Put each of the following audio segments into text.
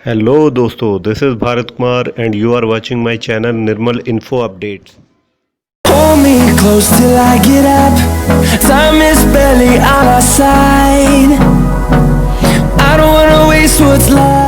Hello दोस्तों, this is Bharat Kumar and you are watching my channel Nirmal info updates. Hold me close till I get up. Time is barely on our side. I don't wanna waste what's left.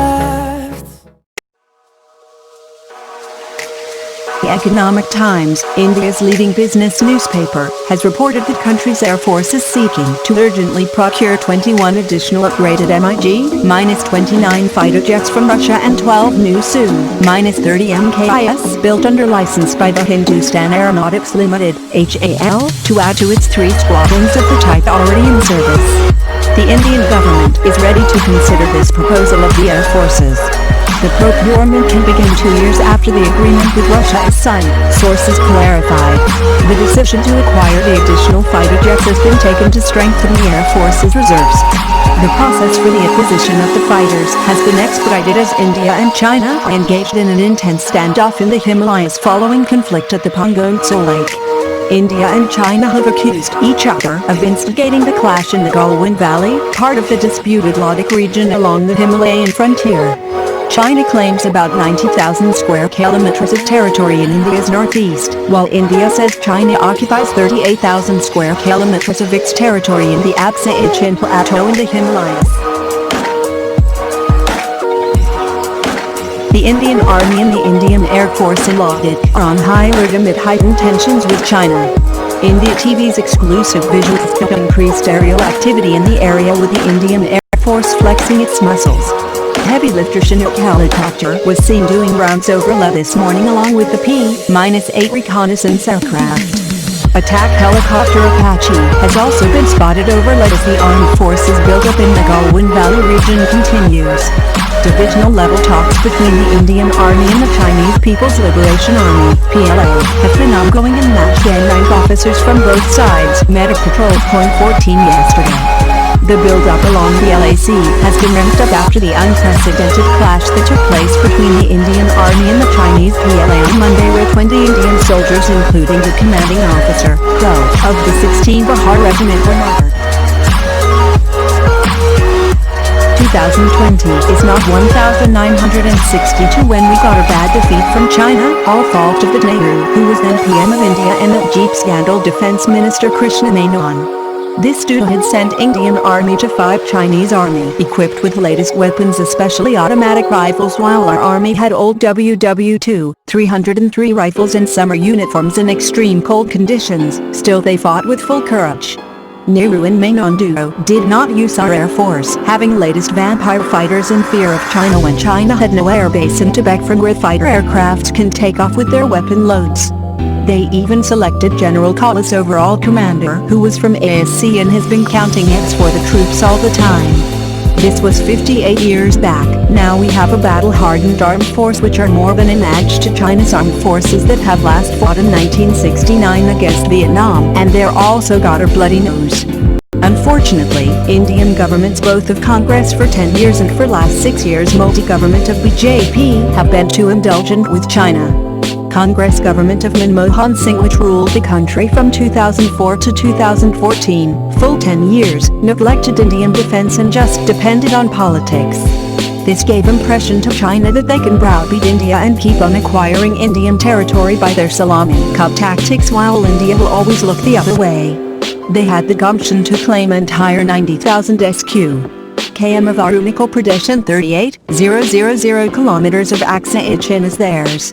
The Economic Times, India's leading business newspaper, has reported the country's Air Force is seeking to urgently procure 21 additional upgraded MiG-29 fighter jets from Russia and 12 new Su-30 MKIs built under license by the Hindustan Aeronautics Limited (HAL) to add to its 3 squadrons of the type already in service. The Indian government is ready to consider this proposal of the Air Forces. The procurement can begin 2 years after the agreement with Russia is signed, sources clarified. The decision to acquire the additional fighter jets has been taken to strengthen the Air Force's reserves. The process for the acquisition of the fighters has been expedited as India and China are engaged in an intense standoff in the Himalayas following conflict at the Pangong Tso Lake. India and China have accused each other of instigating the clash in the Galwan Valley, part of the disputed Ladakh region along the Himalayan frontier. China claims about 90,000 square kilometers of territory in India's northeast, while India says China occupies 38,000 square kilometers of its territory in the Aksa-Ichin Plateau in the Himalayas. The Indian Army and the Indian Air Force in Ladakh are on high alert amid heightened tensions with China. India TV's exclusive visuals show increased aerial activity in the area with the Indian Air Force flexing its muscles. Heavy lifter Chinook helicopter was seen doing rounds over Leh this morning along with the P-8 reconnaissance aircraft. Attack helicopter Apache has also been spotted over Leh as the armed forces build-up in the Galwan Valley region continues. Divisional level talks between the Indian Army and the Chinese People's Liberation Army (PLA) have been ongoing and matched rank officers from both sides met at Patrol Point 14 yesterday. The build-up along the LAC has been ramped up after the unprecedented clash that took place between the Indian Army and the Chinese PLA on Monday, where 20 Indian soldiers, including the commanding officer, of the 16th Bahar Regiment, were martyred. 2020 is not 1962 when we got a bad defeat from China, all fault of the Nehru, who was then PM of India, and the Jeep scandal Defence Minister Krishna Menon. This dude had sent Indian Army to fight Chinese Army equipped with latest weapons, especially automatic rifles, while our army had old WW2 303 rifles and summer uniforms in extreme cold conditions. Still they fought with full courage. Nehru and Menon duo did not use our Air Force, having latest vampire fighters in fear of China when China had no air base in Tibet from where fighter aircraft can take off with their weapon loads. They even selected General Collis overall commander, who was from ASC and has been counting hits for the troops all the time. This was 58 years back. Now we have a battle-hardened armed force which are more than a match to China's armed forces that have last fought in 1969 against Vietnam, and they're also got a bloody nose. Unfortunately, Indian governments both of Congress for 10 years and for last 6 years multi-government of BJP have been too indulgent with China. Congress government of Manmohan Singh, which ruled the country from 2004 to 2014, full 10 years, neglected Indian defense and just depended on politics. This gave impression to China that they can browbeat India and keep on acquiring Indian territory by their salami cup tactics, while India will always look the other way. They had the gumption to claim entire 90,000 km of Arunachal Pradesh and 38,000 kilometers of Aksa-Ichin as theirs.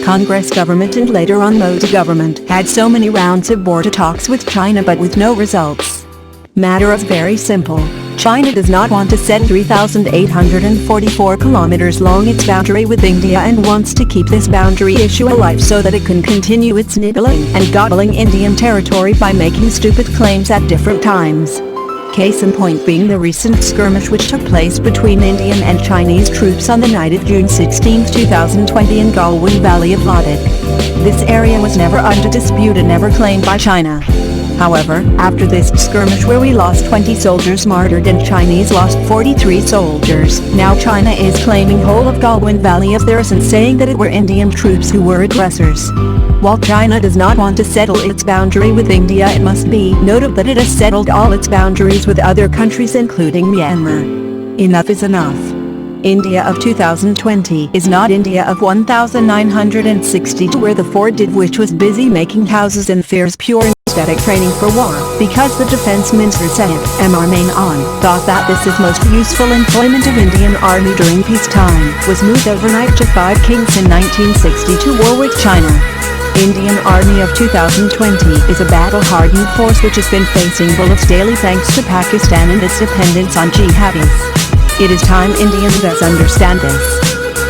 Congress government and later on Modi government had so many rounds of border talks with China but with no results. Matter is very simple. China does not want to set 3,844 kilometers long its boundary with India and wants to keep this boundary issue alive so that it can continue its nibbling and gobbling Indian territory by making stupid claims at different times. Case in point being the recent skirmish which took place between Indian and Chinese troops on the night of June 16, 2020 in Galwan Valley of Ladakh. This area was never under dispute and never claimed by China. However, after this skirmish where we lost 20 soldiers martyred and Chinese lost 43 soldiers, now China is claiming whole of Galwan Valley as theirs and saying that it were Indian troops who were aggressors. While China does not want to settle its boundary with India, it must be noted that it has settled all its boundaries with other countries including Myanmar. Enough is enough. India of 2020 is not India of 1962, where the Ford did, which was busy making houses and fears pure aesthetic training for war, because the Defence Minister said, M.R. Menon, thought that this is most useful employment of Indian Army during peacetime, was moved overnight to 5 Kings in 1962 war with China. Indian Army of 2020 is a battle-hardened force which has been facing bullets daily thanks to Pakistan and its dependence on jihadis. It is time Indians understand this.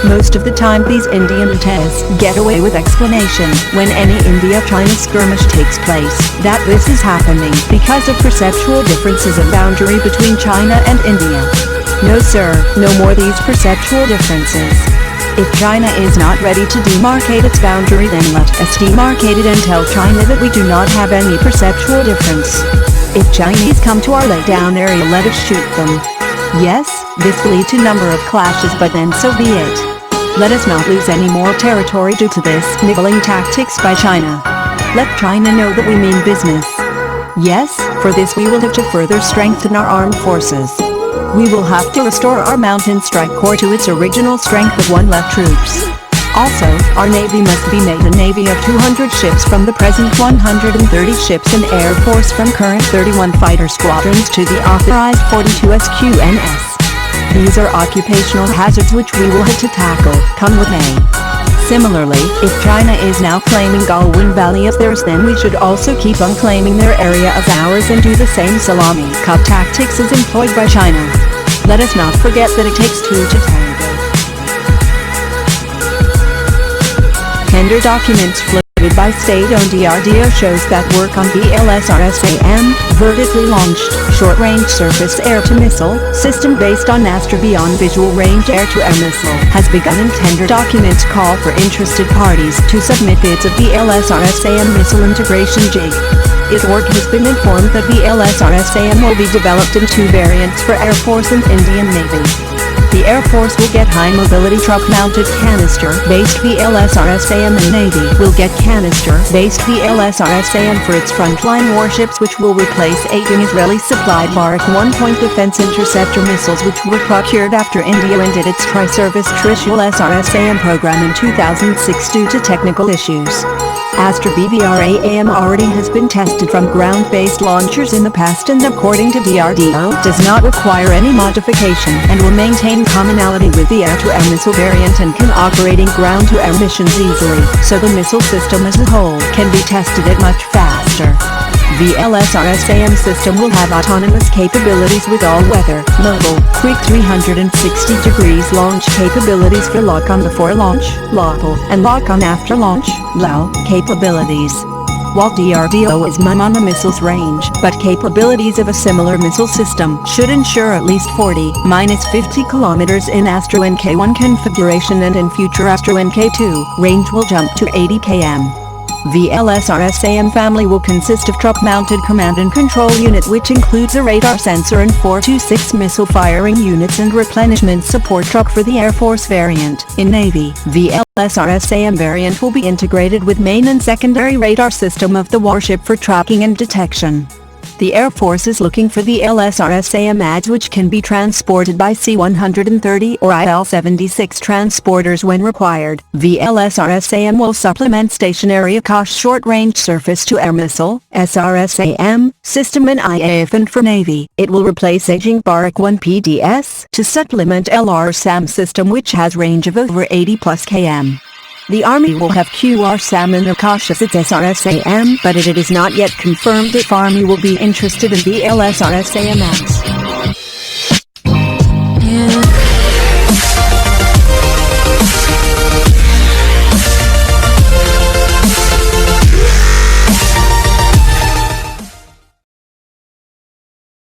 Most of the time these Indian terrorists get away with explanation when any India-China skirmish takes place that this is happening because of perceptual differences of boundary between China and India. No sir, no more these perceptual differences. If China is not ready to demarcate its boundary, then let us demarcate it and tell China that we do not have any perceptual difference. If Chinese come to our laydown area, let us shoot them. Yes, this will lead to number of clashes, but then so be it. Let us not lose any more territory due to this niggling tactics by China. Let China know that we mean business. Yes, for this we will have to further strengthen our armed forces. We will have to restore our Mountain Strike Corps to its original strength of 1 lakh troops. Also, our Navy must be made a Navy of 200 ships from the present 130 ships and Air Force from current 31 fighter squadrons to the authorized 42 SQNS. These are occupational hazards which we will have to tackle, come what may. Similarly, if China is now claiming Galwan Valley as theirs, then we should also keep on claiming their area as ours and do the same salami cut tactics as employed by China. Let us not forget that it takes 2 to tango. Tender documents floated by state-owned DRDO shows that work on BLSRSAM, vertically launched, short-range surface-air-to-missile, system based on Astra Beyond Visual Range Air-to-Air Missile, has begun, and tender documents call for interested parties to submit bids of BLSRSAM missile integration jig. ISORG has been informed that BLSRSAM will be developed in 2 variants for Air Force and Indian Navy. The Air Force will get high-mobility truck-mounted canister-based BLSRSAM, and Navy will get canister-based BLSRSAM for its frontline warships, which will replace 8 Israeli-supplied Barak 1-point defense interceptor missiles which were procured after India ended its tri-service Trishul SRSAM program in 2006 due to technical issues. Astra BBRAAM already has been tested from ground-based launchers in the past and, according to DRDO, does not require any modification and will maintain commonality with the air-to-air missile variant and can operate in ground-to-air missions easily, so the missile system as a whole can be tested at much faster. The LSRSAM system will have autonomous capabilities with all-weather, mobile, quick 360-degree launch capabilities for lock-on before launch, LOCL, and lock-on after launch, LOL, capabilities. While DRDO is mum on the missile's range, but capabilities of a similar missile system should ensure at least 40-50 kilometers in Astro NK1 configuration, and in future Astro NK2, range will jump to 80 km. The LSRSAM family will consist of truck-mounted command and control unit, which includes a radar sensor and 4 to 6 missile firing units and replenishment support truck for the Air Force variant. In Navy, the LSRSAM variant will be integrated with main and secondary radar system of the warship for tracking and detection. The Air Force is looking for the LSRSAM ADS, which can be transported by C-130 or IL-76 transporters when required. The LSRSAM will supplement stationary Akash short-range surface-to-air missile (SRSAM) system in IAF, and for Navy, it will replace aging Barak 1 PDS to supplement LRSAM system, which has range of over 80+ km. The Army will have QRSAM and Akash as its SRSAM, but it is not yet confirmed if Army will be interested in the LSRSAM ADS.